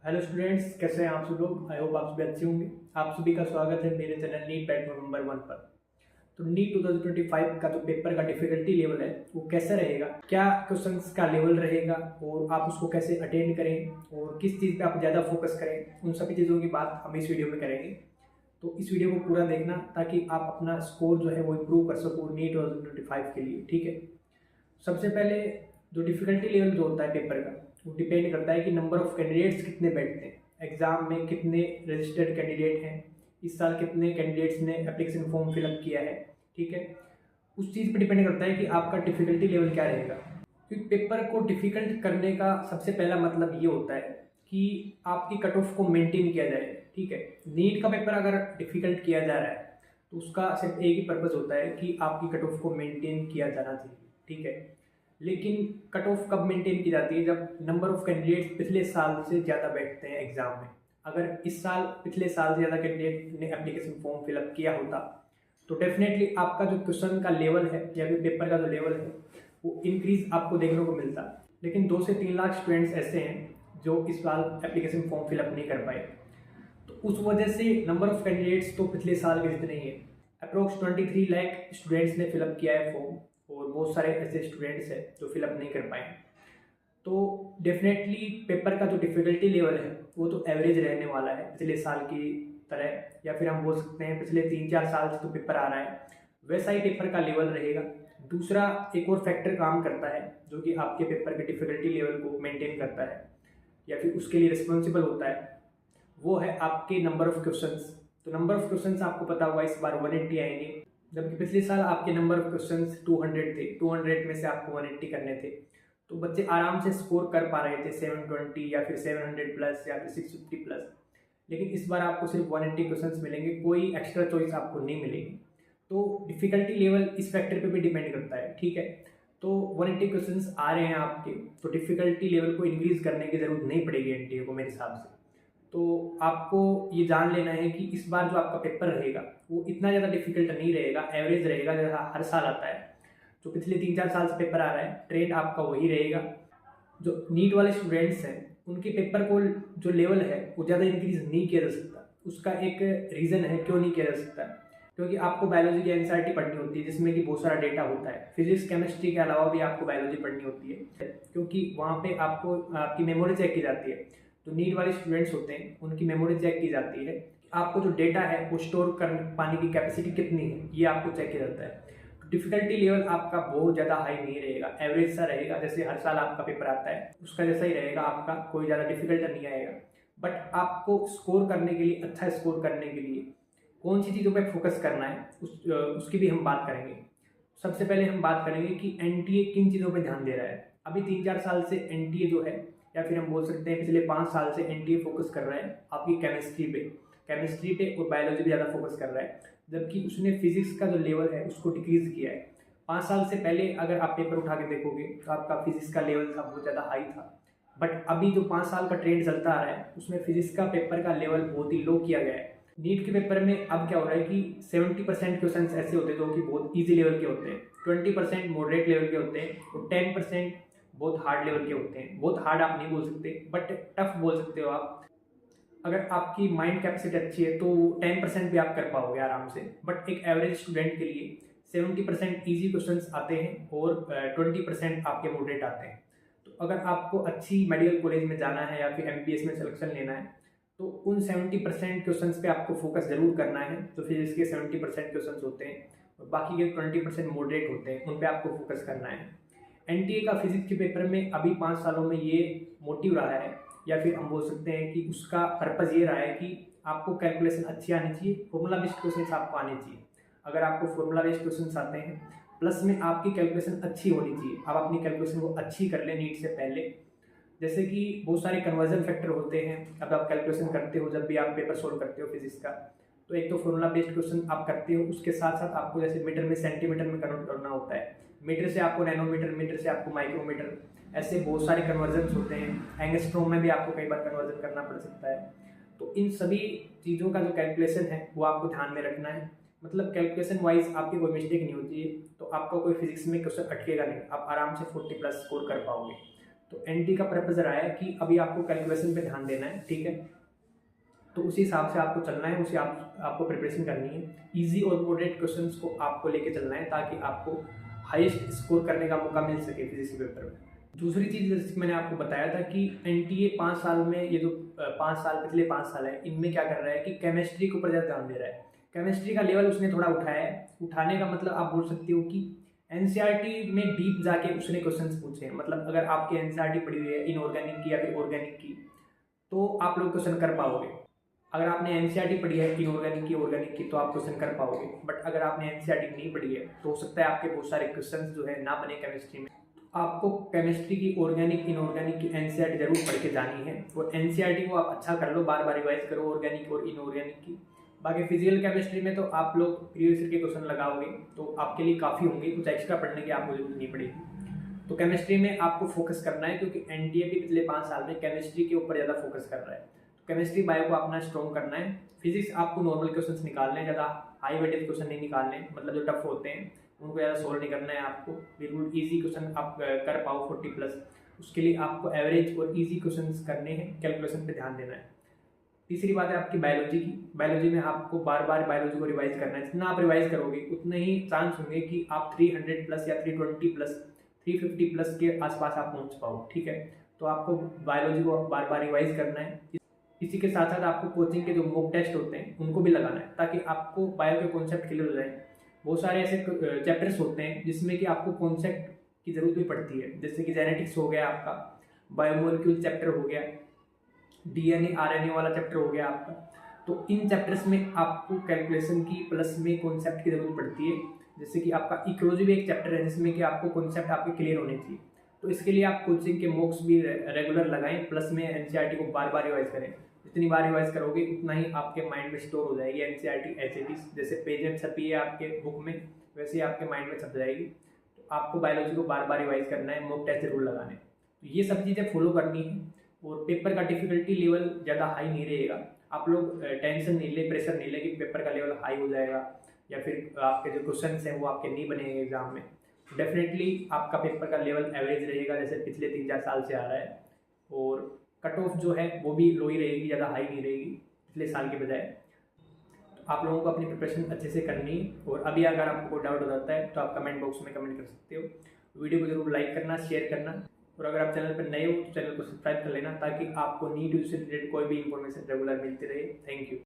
Hello students, कैसे हैं आप सब लोग। आई होप आप सभी अच्छे होंगे। आप सभी का स्वागत है मेरे चैनल नीट प्लेटफॉर्म नंबर 1 पर। तो नीट 2025 का जो पेपर का डिफिकल्टी लेवल है वो कैसा रहेगा, क्या क्वेश्चंस का लेवल रहेगा और आप उसको कैसे अटेंड करें और किस चीज़ पे आप ज़्यादा फोकस करें, उन सभी चीज़ों की बात हम इस वीडियो में करेंगे। तो इस वीडियो को पूरा देखना ताकि आप अपना स्कोर जो है वो इम्प्रूव कर सको नीट 2025 के लिए। ठीक है, सबसे पहले जो डिफिकल्टी लेवल जो होता है पेपर का, वो डिपेंड करता है कि नंबर ऑफ कैंडिडेट्स कितने बैठते हैं एग्जाम में, कितने रजिस्टर्ड कैंडिडेट हैं, इस साल कितने कैंडिडेट्स ने एप्लीकेशन फॉर्म फिलअप किया है। ठीक है, उस चीज़ पर डिपेंड करता है कि आपका डिफिकल्टी लेवल क्या रहेगा। क्योंकि पेपर को डिफिकल्ट करने का सबसे पहला मतलब ये होता है कि आपकी कट ऑफ को मेंटेन किया जाए। ठीक है, नीट का पेपर अगर डिफिकल्ट किया जा रहा है तो उसका सिर्फ एक ही पर्पज़ होता है कि आपकी कट ऑफ को मेंटेन किया जाना चाहिए। ठीक है, लेकिन कट ऑफ कब मेंटेन की जाती है, जब नंबर ऑफ कैंडिडेट्स पिछले साल से ज़्यादा बैठते हैं एग्जाम में। अगर इस साल पिछले साल से ज़्यादा कैंडिडेट ने एप्लीकेशन फॉर्म फिलअप किया होता तो डेफिनेटली आपका जो क्वेश्चन का लेवल है या फिर पेपर का जो लेवल है वो इंक्रीज आपको देखने को मिलता। लेकिन 2 से 3 लाख स्टूडेंट्स ऐसे हैं जो इस साल एप्लीकेशन फॉर्म फिलअप नहीं कर पाए, तो उस वजह से नंबर ऑफ कैंडिडेट्स तो पिछले साल के जितने ही है। अप्रोक्स 23 लाख स्टूडेंट्स ने फिलअप किया है फॉर्म और बहुत सारे ऐसे स्टूडेंट्स हैं जो फिलअप नहीं कर पाए। तो डेफिनेटली पेपर का जो डिफ़िकल्टी लेवल है वो तो एवरेज रहने वाला है पिछले साल की तरह, या फिर हम बोल सकते हैं पिछले 3-4 साल से तो पेपर आ रहा है वैसा ही पेपर का लेवल रहेगा। दूसरा एक और फैक्टर काम करता है जो कि आपके पेपर के डिफ़िकल्टी लेवल को मेंटेन करता है या फिर उसके लिए रिस्पॉन्सिबल होता है, वो है आपके नंबर ऑफ क्वेश्चंस। तो नंबर ऑफ क्वेश्चंस आपको पता होगा इस बार 180 आएंगे, जबकि पिछले साल आपके नंबर ऑफ क्वेश्चंस 200 थे। 200 में से आपको 180 करने थे, तो बच्चे आराम से स्कोर कर पा रहे थे 720 या फिर 700 प्लस या फिर 650 प्लस। लेकिन इस बार आपको सिर्फ 180 क्वेश्चंस मिलेंगे, कोई एक्स्ट्रा चॉइस आपको नहीं मिलेगी। तो डिफ़िकल्टी लेवल इस फैक्टर पे भी डिपेंड करता है। ठीक है, तो 180 क्वेश्चंस आ रहे हैं आपके, तो डिफ़िकल्टी लेवल को इंक्रीज़ करने की ज़रूरत नहीं पड़ेगी एनटीए को मेरे हिसाब से। तो आपको ये जान लेना है कि इस बार जो आपका पेपर रहेगा वो इतना ज़्यादा डिफिकल्ट नहीं रहेगा, एवरेज रहेगा जैसा हर साल आता है। जो पिछले 3-4 साल से पेपर आ रहा है ट्रेंड आपका वही रहेगा। जो नीट वाले स्टूडेंट्स हैं उनके पेपर को जो लेवल है वो ज़्यादा इंक्रीज नहीं किया जा सकता। उसका एक रीज़न है क्यों नहीं किया जा सकता, क्योंकि आपको बायोलॉजी की एनसीईआरटी पढ़नी होती है जिसमें कि बहुत सारा डेटा होता है। फिजिक्स केमिस्ट्री के अलावा भी आपको बायोलॉजी पढ़नी होती है क्योंकि वहाँ पे आपको आपकी मेमोरी चेक की जाती है। तो नीट वाले स्टूडेंट्स होते हैं उनकी मेमोरी चेक की जाती है, आपको जो डेटा है वो स्टोर कर पाने की कैपेसिटी कितनी है ये आपको चेक किया जाता है। डिफिकल्टी लेवल आपका बहुत ज़्यादा हाई नहीं रहेगा, एवरेज सा रहेगा, जैसे हर साल आपका पेपर आता है उसका जैसा ही रहेगा, आपका कोई ज़्यादा डिफिकल्ट नहीं आएगा। बट आपको स्कोर करने के लिए, अच्छा स्कोर करने के लिए कौन सी चीज़ों पर फोकस करना है उसकी भी हम बात करेंगे। सबसे पहले हम बात करेंगे कि एनटीए किन चीज़ों पर ध्यान दे रहा है। अभी 3-4 साल से एनटीए जो है, या फिर हम बोल सकते हैं पिछले 5 साल से एनटीए फोकस कर रहा है आपकी केमिस्ट्री पे और बायोलॉजी पे ज़्यादा फोकस कर रहा है, जबकि उसने फिजिक्स का जो लेवल है उसको डिक्रीज किया है। 5 साल से पहले अगर आप पेपर उठा के देखोगे तो आपका फिजिक्स का लेवल था बहुत ज़्यादा हाई था, बट अभी जो 5 साल का ट्रेंड चलता आ रहा है उसमें फिजिक्स का पेपर का लेवल बहुत ही लो किया गया है। नीट के पेपर में अब क्या हो रहा है कि 70% क्वेश्चन ऐसे होते हैं जो कि बहुत ईजी लेवल के होते हैं, 20% मॉडरेट लेवल के होते हैं और 10% बहुत हार्ड लेवल के होते हैं। बहुत हार्ड आप नहीं बोल सकते बट टफ बोल सकते हो आप। अगर आपकी माइंड कैपेसिटी अच्छी है तो 10% भी आप कर पाओगे आराम से, बट एक एवरेज स्टूडेंट के लिए 70% ईजी क्वेश्चंस आते हैं और 20% आपके मॉडरेट आते हैं। तो अगर आपको अच्छी मेडिकल कॉलेज में जाना है या फिर एमबीबीएस में सिलेक्शन लेना है तो उन 70% क्वेश्चंस पे आपको फोकस जरूर करना है। तो फिजिक्स के 70% क्वेश्चंस होते हैं और बाकी के 20% मॉडरेट होते हैं, उन पे आपको फोकस करना है। एनटीए का फिजिक्स के पेपर में अभी 5 सालों में ये मोटिव रहा है, या फिर हम बोल सकते हैं कि उसका पर्पज़ ये रहा है कि आपको कैलकुलेशन अच्छी आनी चाहिए, फॉर्मूला बेस्ड क्वेश्चन आपको आने चाहिए। अगर आपको फॉर्मूला बेस्ड क्वेश्चन आते हैं प्लस में आपकी कैलकुलेशन अच्छी होनी चाहिए, आप अपनी कैलकुलेशन को अच्छी कर लें नीट से पहले। जैसे कि बहुत सारे कन्वर्जन फैक्टर होते हैं, अब आप कैलकुलेशन करते हो जब भी आप पेपर सोल्व करते हो फिजिक्स का, तो एक तो फॉर्मूला बेस्ड क्वेश्चन आप करते हो, उसके साथ साथ आपको जैसे मीटर में सेंटीमीटर में कन्वर्ट करना होता है, मीटर से आपको नैनोमीटर, मीटर से आपको माइक्रोमीटर, ऐसे बहुत सारे कन्वर्जन होते हैं। एंगस्ट्रॉम में भी आपको कई बार कन्वर्जन करना पड़ सकता है। तो इन सभी चीज़ों का जो कैलकुलेशन है वो आपको ध्यान में रखना है। मतलब कैलकुलेशन वाइज आपकी कोई मिस्टेक नहीं होती है तो आपका कोई फिजिक्स में क्वेश्चन अटकेगा नहीं, आप आराम से 40 प्लस स्कोर कर पाओगे। तो एनटी का पर्पज रहा है कि अभी आपको कैलकुलेशन पे ध्यान देना है, ठीक है। तो उसी हिसाब से आपको चलना है, उसी आपको प्रिपरेशन करनी है। इजी और मॉडरेट क्वेश्चंस को आपको लेके चलना है ताकि आपको हाईएस्ट स्कोर करने का मौका मिल सके फिजिक्स के पेपर में। दूसरी चीज़ जैसे मैंने आपको बताया था कि एनटीए 5 साल में, ये जो 5 साल पिछले 5 साल है, इनमें क्या कर रहा है कि केमिस्ट्री के ऊपर ज़्यादा ध्यान दे रहा है। केमिस्ट्री का लेवल उसने थोड़ा उठाया है। उठाने का मतलब आप बोल सकते हो कि एनसीईआरटी में डीप जाके उसने क्वेश्चंस पूछे हैं। मतलब अगर आपकी एनसीईआरटी पढ़ी हुई है इनऑर्गेनिक की या फिर ऑर्गेनिक की, तो आप लोग क्वेश्चन कर पाओगे। अगर आपने एनसीईआरटी पढ़ी है इनऑर्गेनिक की, ऑर्गेनिक की, तो आप क्वेश्चन कर पाओगे। बट अगर आपने एनसीईआरटी नहीं पढ़ी है तो हो सकता है आपके बहुत सारे क्वेश्चंस जो है ना बने केमिस्ट्री में। आपको केमिस्ट्री की ऑर्गेनिक इनऑर्गेनिक की एनसीईआरटी जरूर पढ़ के जानी है, और एनसीईआरटी को आप अच्छा कर लो, बार बार रिवाइज करो ऑर्गेनिक और इनऑर्गेनिक की। बाकी फिजिकल केमिस्ट्री में तो आप लोग प्रीवियस ईयर के क्वेश्चन लगाओगे तो आपके लिए काफ़ी होंगे, कुछ एक्स्ट्रा पढ़ने की आपको जरूरत नहीं पड़ेगी। तो केमिस्ट्री में आपको फोकस करना है, क्योंकि एनटीए भी पिछले 5 साल में केमिस्ट्री के ऊपर ज़्यादा फोकस कर रहा है। तो केमिस्ट्री बायो को अपना स्ट्रॉन्ग करना है। फिजिक्स आपको नॉर्मल क्वेश्चन निकालने हैं, ज़्यादा हाई वेटेज क्वेश्चन नहीं निकालने, मतलब जो टफ होते हैं उनको ज़्यादा सोल्व नहीं करना है आपको। बिल्कुल ईजी क्वेश्चन आप कर पाओ 40+, उसके लिए आपको एवरेज और ईजी क्वेश्चन करने हैं, कैलकुलेशन पे ध्यान देना है। तीसरी बात है आपकी बायोलॉजी की। बायोलॉजी में आपको बार बार बायोलॉजी को रिवाइज करना है। जितना आप रिवाइज करोगे उतने ही चांस होंगे कि आप 300+ या 320+, 350+ के आसपास आप पहुंच पाओ, ठीक है। तो आपको बायोलॉजी को बार बार रिवाइज करना है। इसी के साथ साथ आपको कोचिंग के जो मॉक टेस्ट होते हैं उनको भी लगाना है, ताकि आपको बायो के कॉन्सेप्ट क्लियर हो जाए। बहुत सारे ऐसे चैप्टर्स होते हैं जिसमें कि आपको कॉन्सेप्ट की जरूरत भी पड़ती है, जैसे कि जेनेटिक्स हो गया आपका, बायोमोलिक्यूल चैप्टर हो गया, डीएनए आरएनए वाला चैप्टर हो गया आपका। तो इन चैप्टर्स में आपको कैलकुलेशन की प्लस में कॉन्सेप्ट की जरूरत पड़ती है। जैसे कि आपका इकोलॉजी भी एक चैप्टर है जिसमें कि आपको कॉन्सेप्ट आपके क्लियर होने चाहिए। तो इसके लिए आप कोचिंग के मॉक्स भी रेगुलर लगाएं, प्लस में एनसीईआरटी को बार बार रिवाइज करें। जितनी बार रिवाइज करोगे उतना ही आपके माइंड में स्टोर हो जाएगी एनसीईआरटी एज इट इज। जैसे पेज छपी है आपके बुक में, वैसे ही आपके माइंड में छप जाएगी। तो आपको बायोलॉजी को बार बार रिवाइज करना है, मॉक टेस्ट जरूर लगाने। तो ये सब चीज़ें फॉलो करनी है। और पेपर का डिफिकल्टी लेवल ज़्यादा हाई नहीं रहेगा। आप लोग टेंशन नहीं ले, प्रेशर नहीं ले कि पेपर का लेवल हाई हो जाएगा या फिर आपके जो क्वेश्चन हैं वो आपके नहीं बनेंगे एग्जाम में। डेफिनेटली आपका पेपर का लेवल एवरेज रहेगा, जैसे पिछले 3-4 साल से आ रहा है। और कट ऑफ जो है वो भी लो ही रहेगी, ज़्यादा हाई नहीं रहेगी पिछले साल के बजाय। तो आप लोगों को अपनी प्रिपरेशन अच्छे से करनी है। और अभी अगर आपको कोई डाउट हो जाता है तो आप कमेंट बॉक्स में कमेंट कर सकते हो। वीडियो को जरूर लाइक करना, शेयर करना, और अगर आप चैनल पर नए हो तो चैनल को सब्सक्राइब कर लेना, ताकि आपको नीट से रिलेटेड कोई भी इंफॉर्मेशन रेगुलर मिलती रहे। Thank you.